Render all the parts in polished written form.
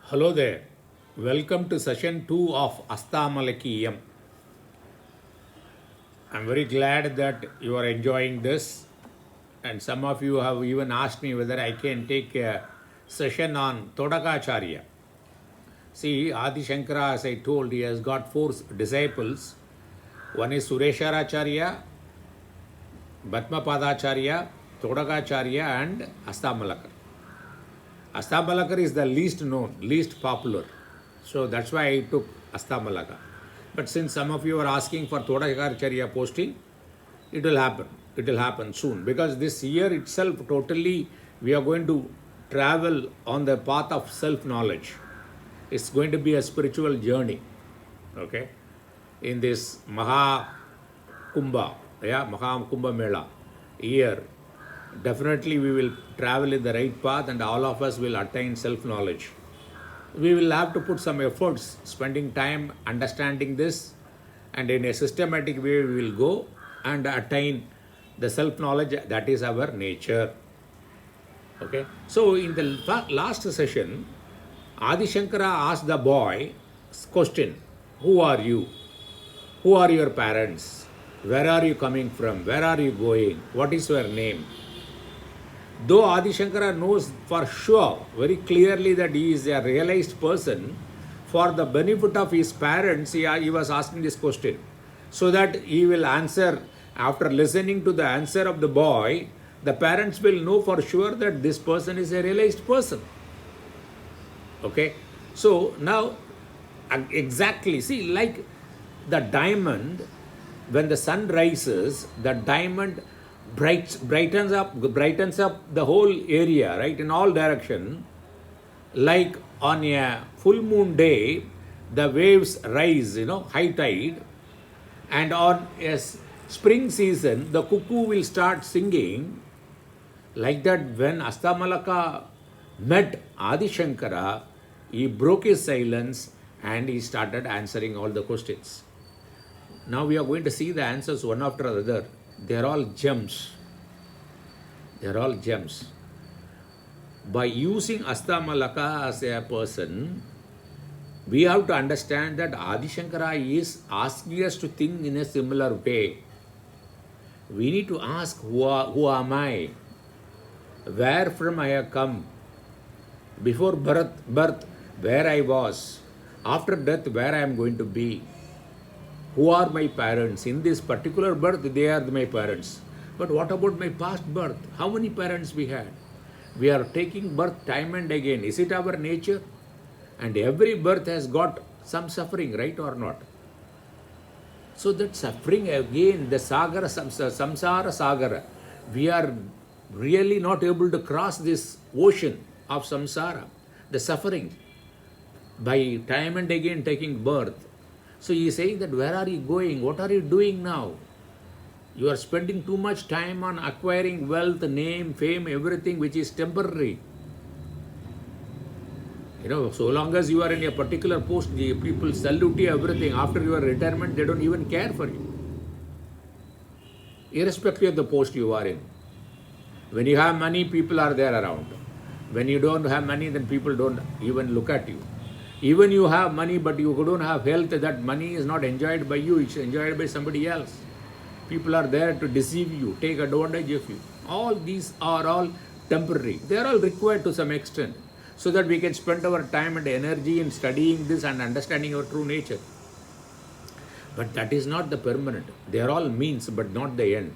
Hello there. Welcome to session 2 of Hastamalakiyam. I'm very glad that you are enjoying this, and some of you have even asked me whether I can take a session on Todakacharya. See, Adi Shankara, as I told, he has got four disciples. One is Suresharacharya, Bhatmapadacharya, Todakacharya, and Hastamalakar. Hastamalakar is the least known, least popular. So that's why I took Hastamalaka. But since some of you are asking for Todakacharya posting, it will happen. It will happen soon. Because this year itself, totally, we are going to travel on the path of self-knowledge. It's going to be a spiritual journey. Okay? In this Maha Kumbha Mela year, definitely we will travel in the right path and all of us will attain self-knowledge. We will have to put some efforts, spending time understanding this, and in a systematic way we will go and attain the self-knowledge that is our nature. Okay? So in the last session, Adi Shankara asked the boy question, who are you? Who are your parents? Where are you coming from? Where are you going? What is your name? Though Adi Shankara knows for sure, very clearly, that he is a realized person, for the benefit of his parents, he was asking this question, so that he will answer. After listening to the answer of the boy, the parents will know for sure that this person is a realized person. Okay? So now, exactly, see, like the diamond, when the sun rises, the diamond brightens up the whole area, right, in all direction. Like on a full moon day, the waves rise, high tide, and on a spring season, the cuckoo will start singing. Like that, when Hastamalaka met Adi Shankara, he broke his silence and he started answering all the questions. Now we are going to see the answers one after another. They are all gems. They are all gems. By using Hastamalaka as a person, we have to understand that Adi Shankara is asking us to think in a similar way. We need to ask, who am I? Where from I have come? Before birth, where I was? After death, where I am going to be? Who are my parents? In this particular birth, they are my parents. But what about my past birth? How many parents we had? We are taking birth time and again. Is it our nature? And every birth has got some suffering, right or not? So that suffering again, the Sagara, Samsara Sagara, we are really not able to cross this ocean of samsara, the suffering, by time and again taking birth. So he is saying that, where are you going? What are you doing now? You are spending too much time on acquiring wealth, name, fame, everything which is temporary. So long as you are in a particular post, the people salute you, everything. After your retirement, they don't even care for you. Irrespective of the post you are in. When you have money, people are there around. When you don't have money, then people don't even look at you. Even you have money, but you don't have health, that money is not enjoyed by you, it's enjoyed by somebody else. People are there to deceive you, take advantage of you. All these are all temporary. They are all required to some extent, so that we can spend our time and energy in studying this and understanding our true nature. But that is not the permanent. They are all means, but not the end.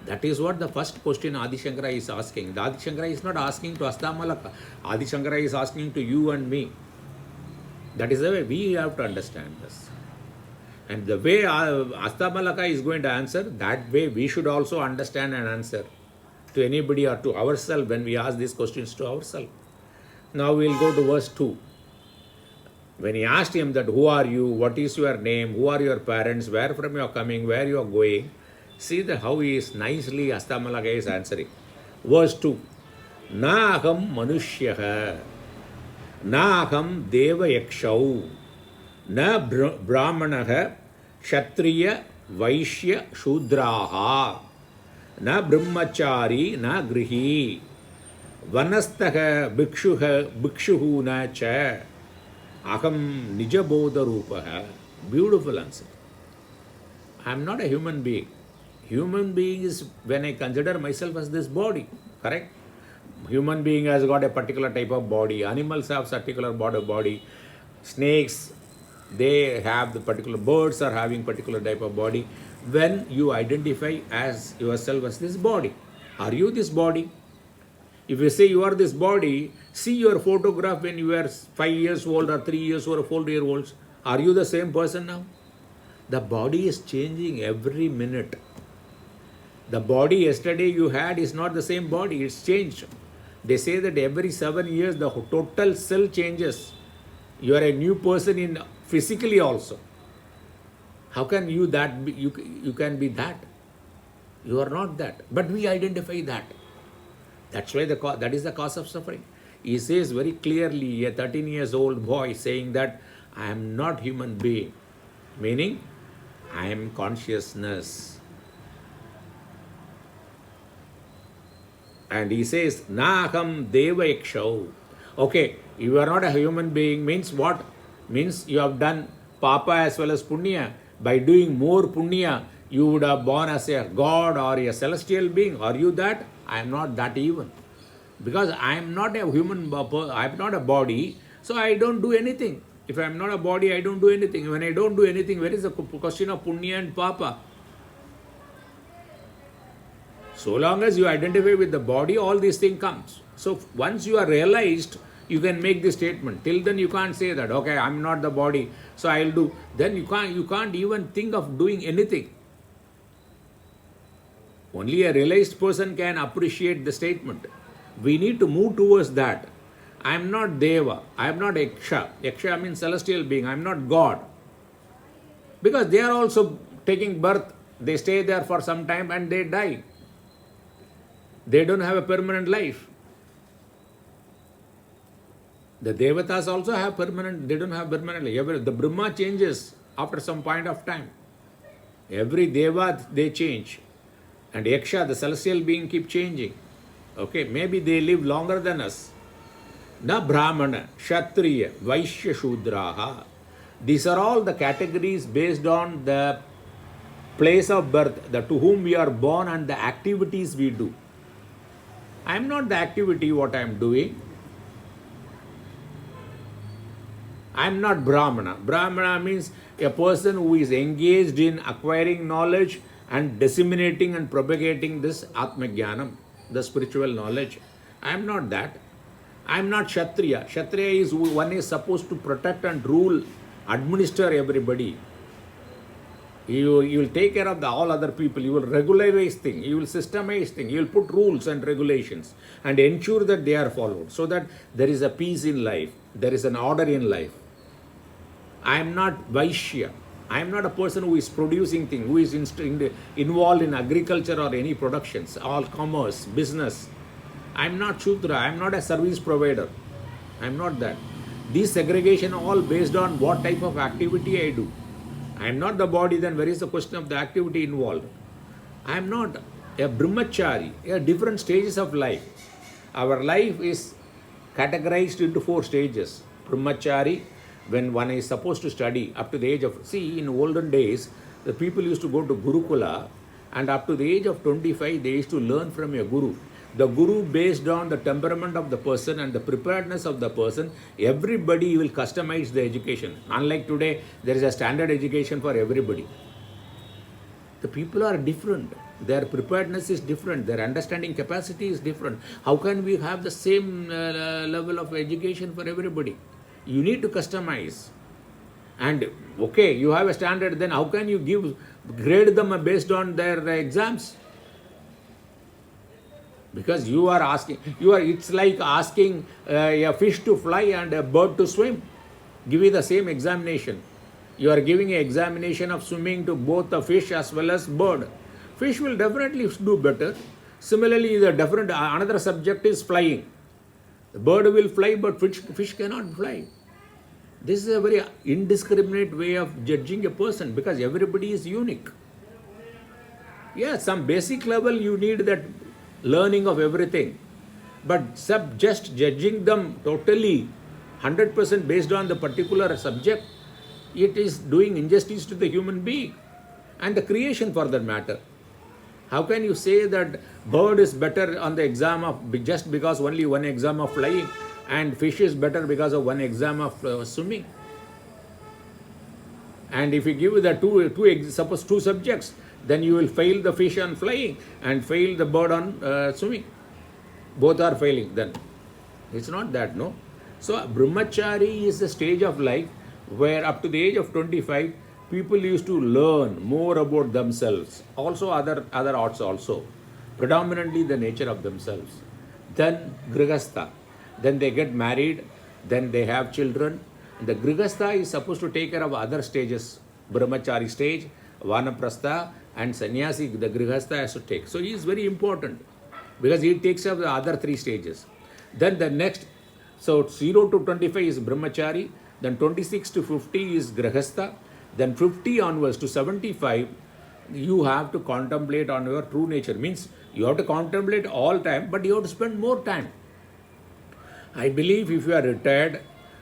That is what the first question Adi Shankara is asking. The Adi Shankara is not asking to Hastamalaka. Adi Shankara is asking to you and me. That is the way we have to understand this. And the way Hastamalaka is going to answer, that way we should also understand and answer to anybody or to ourselves when we ask these questions to ourselves. Now we will go to verse 2. When he asked him that, who are you? What is your name? Who are your parents? Where from you are coming? Where you are going? See that how he is nicely, Hastamalaka is answering. Verse 2. Na aham manushyaha. Na aham deva yakshau. Na brahmanaha kshatriya vaishya shudraha. Na brahmachari na grihi. Vanastaha bhikshuhu na cha aham nijabodha rupaha. Beautiful answer. I am not a human being. Human being is when I consider myself as this body, correct? Human being has got a particular type of body. Animals have particular body. Snakes, they have the particular, birds are having particular type of body. When you identify as yourself as this body, are you this body? If you say you are this body, see your photograph when you were 5 years old or 3 years old or 4 years old. Are you the same person now? The body is changing every minute. The body yesterday you had is not the same body, it's changed. They say that every 7 years the total cell changes. You are a new person in physically also. How can you that be, you can be that? You are not that. But we identify that. That's why that is the cause of suffering. He says very clearly, a 13 years old boy saying that I am not human being, meaning I am consciousness. And he says, Naham deva yakshau. Okay, you are not a human being means what? Means you have done papa as well as punya. By doing more punya, you would have born as a god or a celestial being. Are you that? I am not that even. Because I am not a human, I am not a body, so I don't do anything. If I am not a body, I don't do anything. When I don't do anything, where is the question of punya and papa? So long as you identify with the body, all these things comes. So once you are realized, you can make this statement. Till then you can't say that, okay, I'm not the body, so I'll do. Then you can't even think of doing anything. Only a realized person can appreciate the statement. We need to move towards that. I am not Deva, I am not Yaksha. Yaksha means celestial being, I am not God. Because they are also taking birth, they stay there for some time and they die. They don't have a permanent life. The Devatas also have permanent, they don't have permanent life. The Brahma changes after some point of time. Every Deva, they change. And Yaksha, the celestial being, keep changing. Okay, maybe they live longer than us. Na Brahmana, Kshatriya, Vaishya, Shudraha. These are all the categories based on the place of birth, to whom we are born and the activities we do. I am not the activity what I am doing. I am not Brahmana. Brahmana means a person who is engaged in acquiring knowledge and disseminating and propagating this Atma Jnanam, the spiritual knowledge. I am not that. I am not Kshatriya. Kshatriya is one is supposed to protect and rule, administer everybody. You will take care of all other people. You will regularize things. You will systemize things. You will put rules and regulations and ensure that they are followed so that there is a peace in life. There is an order in life. I am not Vaishya. I am not a person who is producing things, who is involved in agriculture or any productions, all commerce, business. I am not Shudra. I am not a service provider. I am not that. These segregation are all based on what type of activity I do. I am not the body, then where is the question of the activity involved? I am not a brahmachari, different stages of life. Our life is categorized into 4 stages. Brahmachari, when one is supposed to study up to the age of, in olden days, the people used to go to Gurukula and up to the age of 25, they used to learn from a guru. The guru, based on the temperament of the person and the preparedness of the person, everybody will customize the education. Unlike today, there is a standard education for everybody. The people are different. Their preparedness is different. Their understanding capacity is different. How can we have the same level of education for everybody? You need to customize. And okay, you have a standard, then how can you grade them based on their exams? Because you are asking, it's like asking a fish to fly and a bird to swim. Give you the same examination. You are giving an examination of swimming to both the fish as well as bird. Fish will definitely do better. Similarly, another subject is flying. The bird will fly, but fish cannot fly. This is a very indiscriminate way of judging a person because everybody is unique. Yeah, some basic level you need that learning of everything. But just judging them totally 100% based on the particular subject, it is doing injustice to the human being and the creation for that matter. How can you say that bird is better on the exam of just because only one exam of flying, and fish is better because of one exam of swimming? And if you give the suppose two subjects, then you will fail the fish on flying and fail the bird on swimming. Both are failing then. It's not that, no. So brahmachari is the stage of life where up to the age of 25, people used to learn more about themselves. Also other arts also. Predominantly the nature of themselves. Then grihastha. Then they get married. Then they have children. The grihastha is supposed to take care of other stages. Brahmachari stage, vanaprastha, and sannyasi, the grihastha has to take. So he is very important because he takes up the other three stages. Then the next, so 0 to 25 is brahmachari, then 26 to 50 is grihastha, then 50 onwards to 75, you have to contemplate on your true nature. Means you have to contemplate all time, but you have to spend more time. I believe if you are retired,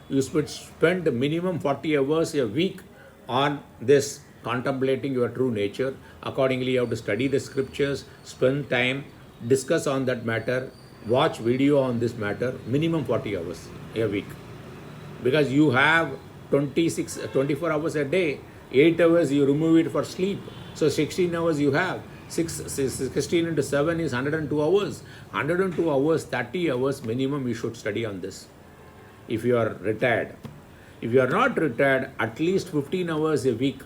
you should spend minimum 40 hours a week on this, contemplating your true nature. Accordingly, you have to study the scriptures, spend time, discuss on that matter, watch video on this matter, minimum 40 hours a week. Because you have 24 hours a day, 8 hours you remove it for sleep. So 16 hours you have. 16 into 7 is 102 hours. 102 hours, 30 hours minimum you should study on this. If you are retired. If you are not retired, at least 15 hours a week,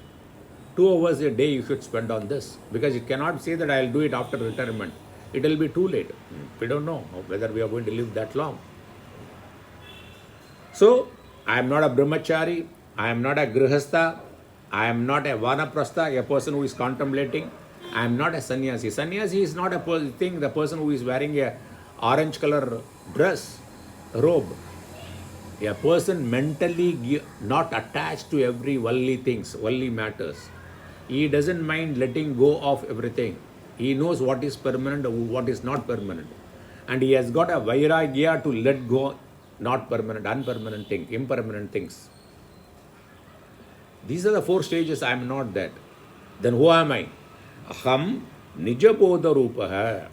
2 hours a day you should spend on this. Because you cannot say that I will do it after retirement. It will be too late. We don't know whether we are going to live that long. So, I am not a brahmachari, I am not a grihastha, I am not a vanaprastha, a person who is contemplating. I am not a sannyasi. Sannyasi is not a thing, the person who is wearing a orange color dress, robe. A person mentally not attached to every worldly things, worldly matters. He doesn't mind letting go of everything. He knows what is permanent and what is not permanent. And he has got a vairagya to let go not permanent, unpermanent things, impermanent things. These are the 4 stages. I am not that. Then who am I? Aham nijabodha rupaha.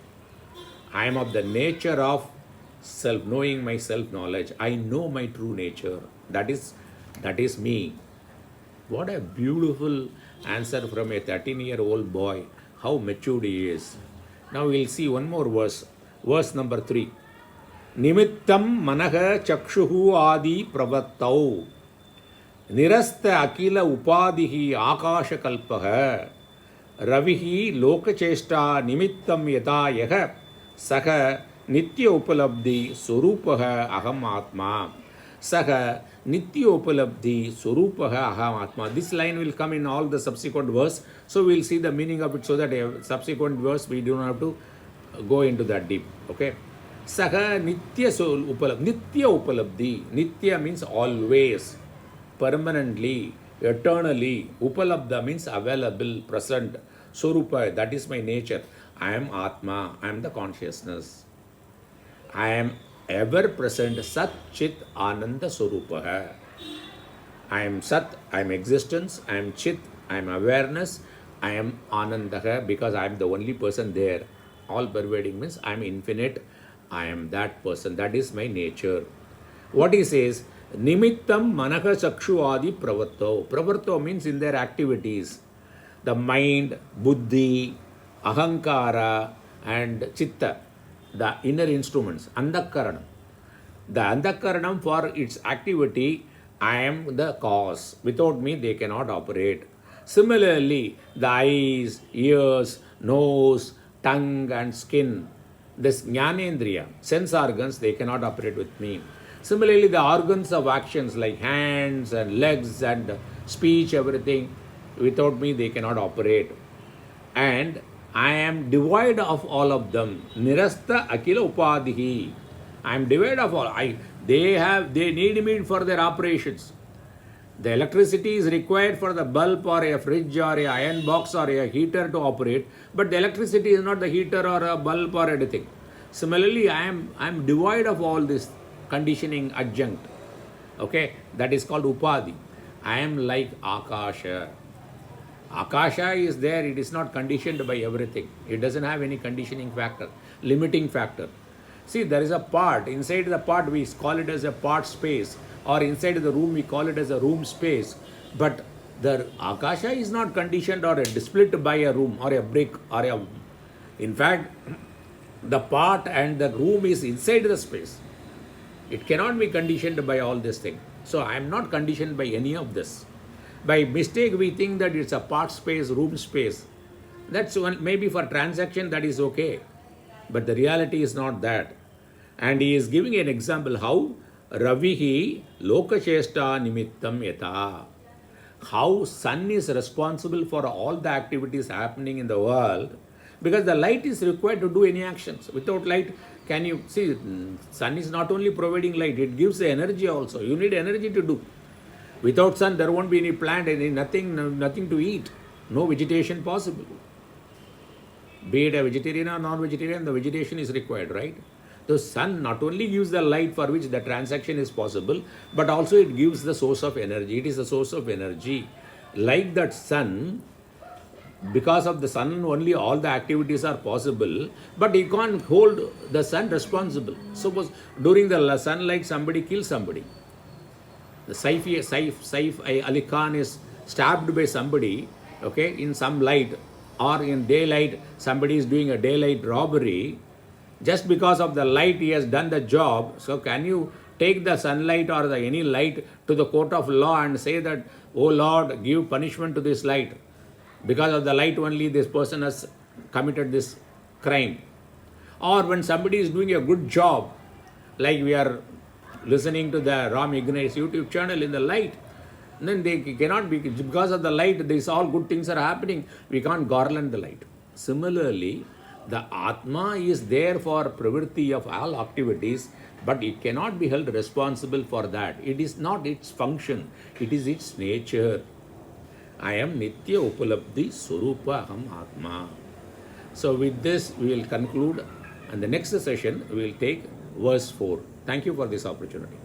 I am of the nature of self, knowing my self-knowledge. I know my true nature. That is me. What a beautiful answer from a 13-year-old boy. How matured he is. Now we will see one more verse. Verse number 3. Nimittam manaha chakshuhu adi pravattau. Nirasta akila upadihi akasha kalpaha. Ravihi lokacheshta nimittam yata yaha. Saha nitya upalabdhi surupaha aham atma. Saha nitya upalabdhi surupaha aham atma. This line will come in all the subsequent verse. So we will see the meaning of it, so that a subsequent verse we do not have to go into that deep. Okay. Saha nitya upalabdhi. Nitya upalabdhi. Nitya means always, permanently, eternally. Upalabdha means available, present. Surupa, that is my nature. I am Atma. I am the consciousness. I am ever present. Sat Chit Ananda Surupa. I am Sat. I am existence. I am Chit. I am awareness. I am Ananda, because I am the only person there. All pervading means I am infinite. I am that person. That is my nature. What he says, Nimittam Manaka Chakshu Adi Pravatto. Pravatto means in their activities. The mind, Buddhi, Ahankara, and Chitta, the inner instruments, Andhakaranam. The Andhakaranam, for its activity, I am the cause. Without me, they cannot operate. Similarly, the eyes, ears, nose, tongue, and skin, this Jnanendriya, sense organs, they cannot operate with me. Similarly, the organs of actions like hands and legs and speech, everything, without me, they cannot operate. And I am devoid of all of them. Nirasta akila upadihi. I am devoid of all. They need me for their operations. The electricity is required for the bulb or a fridge or a iron box or a heater to operate, but the electricity is not the heater or a bulb or anything. Similarly, I am devoid of all this conditioning adjunct. Okay, that is called upadhi. I am like Akasha. Akasha is there, it is not conditioned by everything. It doesn't have any conditioning factor, limiting factor. See, there is a part, inside the part we call it as a part space, or inside the room we call it as a room space. But the Akasha is not conditioned or split by a room or a brick or a. In fact, the part and the room is inside the space. It cannot be conditioned by all this thing. So I am not conditioned by any of this. By mistake, we think that it's a part space, room space. That's one, maybe for transaction that is okay. But the reality is not that. And he is giving an example how Ravihi Lokasheshta Nimittam Yata. How sun is responsible for all the activities happening in the world, because the light is required to do any actions. Without light, can you see, sun is not only providing light, it gives the energy also. You need energy to do. Without sun, there won't be any plant, nothing to eat, no vegetation possible. Be it a vegetarian or non-vegetarian, the vegetation is required, right? The sun not only gives the light for which the transaction is possible, but also it gives the source of energy. It is the source of energy. Like that sun, because of the sun only all the activities are possible, but you can't hold the sun responsible. Suppose during the sunlight somebody kills somebody. The Saif Ali Khan is stabbed by somebody, okay, in some light, or in daylight somebody is doing a daylight robbery. Just because of the light he has done the job. So can you take the sunlight or any light to the court of law and say that, oh Lord, give punishment to this light? Because of the light only this person has committed this crime. Or when somebody is doing a good job, like we are listening to the Ram Ignatius YouTube channel in the light, then they cannot be, because of the light, these all good things are happening, we can't garland the light. Similarly, the Atma is there for pravritti of all activities, but it cannot be held responsible for that. It is not its function, it is its nature. I am Nitya Upalabdhi Surupa Aham Atma. So with this we will conclude, and the next session we will take verse 4. Thank you for this opportunity.